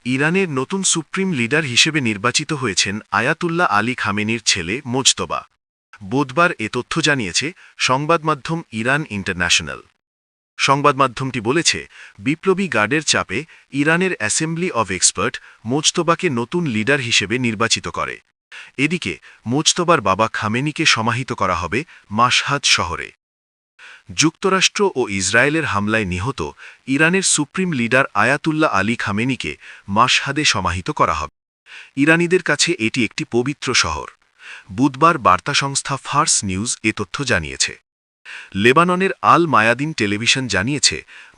ইরানের নতুন supreme leader হিসেবে নির্বাচিত হয়েছেন আয়াতুল্লাহ আলী খামেনির ছেলে মোজতবা। বুধবার এ তথ্য জানিয়েছে সংবাদমাধ্যম ইরান ইন্টারন্যাশনাল। সংবাদমাধ্যমটি বলেছে, বিপ্লবী গার্ডের চাপে ইরানের অ্যাসেম্বলি অব এক্সপার্ট মোজতবাকে নতুন লিডার হিসেবে নির্বাচিত করে। এদিকে মোজতবার বাবা খামেনিকে সমাহিত করা হবে মাশহাদ শহরে। যুক্তরাষ্ট্র ও ইসরায়েলের হামলায় নিহত ইরানের সুপ্রিম লিডার আয়াতুল্লাহ আলী খামেনিকে মাশহাদে সমাহিত করা হবে। ইরানিদের কাছে এটি একটি পবিত্র শহর। বুধবার বার্তা সংস্থা ফার্স নিউজ এ তথ্য জানিয়েছে। লেবাননের আল মায়াদিন টেলিভিশন জানিয়েছে,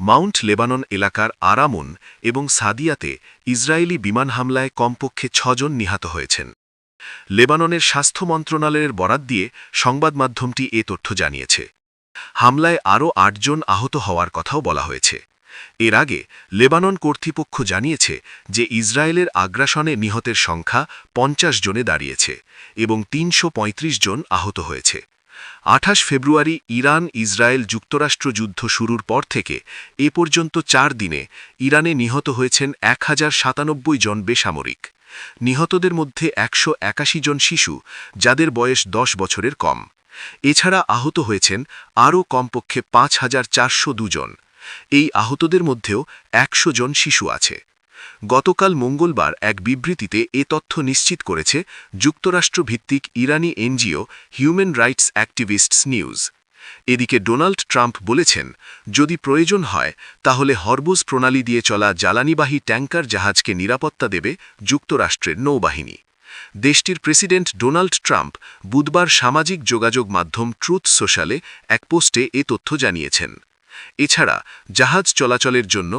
মাউন্ট লেবানন এলাকার আরামুন এবং সাদিয়াতে ইসরায়েলি বিমান হামলায় কমপক্ষে ৬ জন নিহত হয়েছেন। লেবাননের স্বাস্থ্য মন্ত্রণালয়ের বরাত দিয়ে সংবাদমাধ্যমটি এ তথ্য জানিয়েছে। হামলায় আরও ৮ জন আহত হওয়ার কথাও বলা হয়েছে। এর আগে লেবানন কর্তৃপক্ষ জানিয়েছে যে ইসরায়েলের আগ্রাসনে নিহতের সংখ্যা ৫০ জনে দাঁড়িয়েছে এবং ৩৩৫ জন আহত হয়েছে। ২৮ ফেব্রুয়ারি ইরান ইসরায়েল যুক্তরাষ্ট্র যুদ্ধ শুরুর পর থেকে এ পর্যন্ত ৪ দিনে ইরানে নিহত হয়েছেন ১০৯৭ জন বেসামরিক। নিহতদের মধ্যে ১৮১ জন শিশু, যাদের বয়স ১০ বছরের কম। এছাড়া আহত হয়েছেন আরও কমপক্ষে ৫,৪০২ জন। এই আহতদের মধ্যেও ১০০ জন শিশু আছে। গতকাল মঙ্গলবার এক বিবৃতিতে এ তথ্য নিশ্চিত করেছে যুক্তরাষ্ট্রভিত্তিক ইরানি NGO human rights activists news. এদিকে ডোনাল্ড ট্রাম্প বলেছেন, যদি প্রয়োজন হয় তাহলে হরমুজ প্রণালী দিয়ে চলা জ্বালানিবাহী ট্যাঙ্কার জাহাজকে নিরাপত্তা দেবে যুক্তরাষ্ট্রের নৌবাহিনী। দেশটির প্রেসিডেন্ট ডোনাল্ড ট্রাম্প বুধবার সামাজিক যোগাযোগ মাধ্যম ট্রুথ সোশ্যালে এক পোস্টে এ তথ্য জানিয়েছেন। এছাড়া জাহাজ চলাচলের জন্য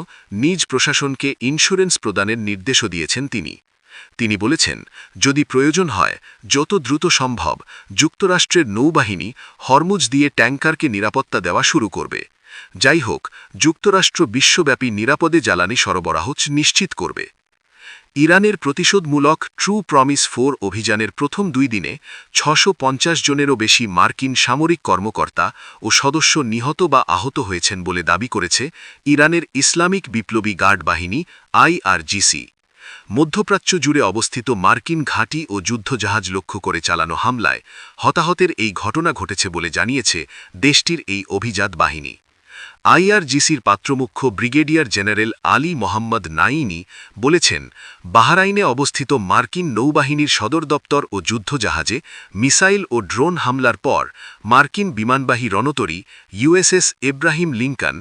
নিজ প্রশাসনকে ইন্স্যুরেন্স প্রদানের নির্দেশও দিয়েছেন তিনি বলেছেন, যদি প্রয়োজন হয় যত দ্রুত সম্ভব যুক্তরাষ্ট্রের নৌবাহিনী হরমুজ দিয়ে ট্যাঙ্কারকে নিরাপত্তা দেওয়া শুরু করবে। যাই হোক, যুক্তরাষ্ট্র বিশ্বব্যাপী নিরাপদে জ্বালানি সরবরাহ নিশ্চিত করবে। ইরানের প্রতিশোধমূলক ট্রু প্রমিস 4 অভিযানের প্রথম 2 দিনে ৬৫০ জনেরও বেশি মার্কিন সামরিক কর্মকর্তা ও সদস্য নিহত বা আহত হয়েছেন বলে দাবি করেছে ইরানের ইসলামিক বিপ্লবী গার্ড বাহিনী আইআরজিসি। মধ্যপ্রাচ্য জুড়ে অবস্থিত মার্কিন ঘাঁটি ও যুদ্ধজাহাজ লক্ষ্য করে চালানো হামলায় হতাহতের এই ঘটনা ঘটেছে বলে জানিয়েছে দেশটির এই অভিজাত বাহিনী। আইআরজিসির পাত্রমুখ্য ব্রিগেডিয়ার জেনারেল আলী মোহাম্মদ নাইনি বলেছেন, বাহরাইনে অবস্থিত মার্কিন নৌবাহিনীর সদর দপ্তর ও যুদ্ধজাহাজে মিসাইল ও ড্রোন হামলার পর মার্কিন বিমানবাহী রণতরী ইউএসএস এব্রাহিম লিঙ্কন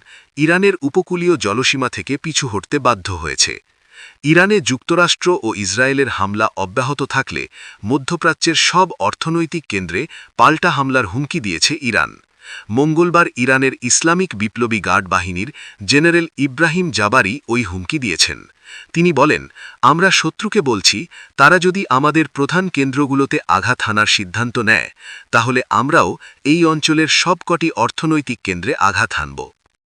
ইরানের উপকূলীয় জলসীমা থেকে পিছু হটতে বাধ্য হয়েছে। ইরানে যুক্তরাষ্ট্র ও ইসরায়েলের হামলা অব্যাহত থাকলে মধ্যপ্রাচ্যের সব অর্থনৈতিক কেন্দ্রে পাল্টা হামলার হুমকি দিয়েছে ইরান। মঙ্গলবার ইরানের ইসলামিক বিপ্লবী গার্ড বাহিনীর জেনারেল ইব্রাহিম জাবারি ওই হুমকি দিয়েছেন। তিনি বলেন, আমরা শত্রুকে বলছি, তারা যদি আমাদের প্রধান কেন্দ্রগুলোতে আঘাত হানার সিদ্ধান্ত নেয় তাহলে আমরাও এই অঞ্চলের সবকটি অর্থনৈতিক কেন্দ্রে আঘাত হানব।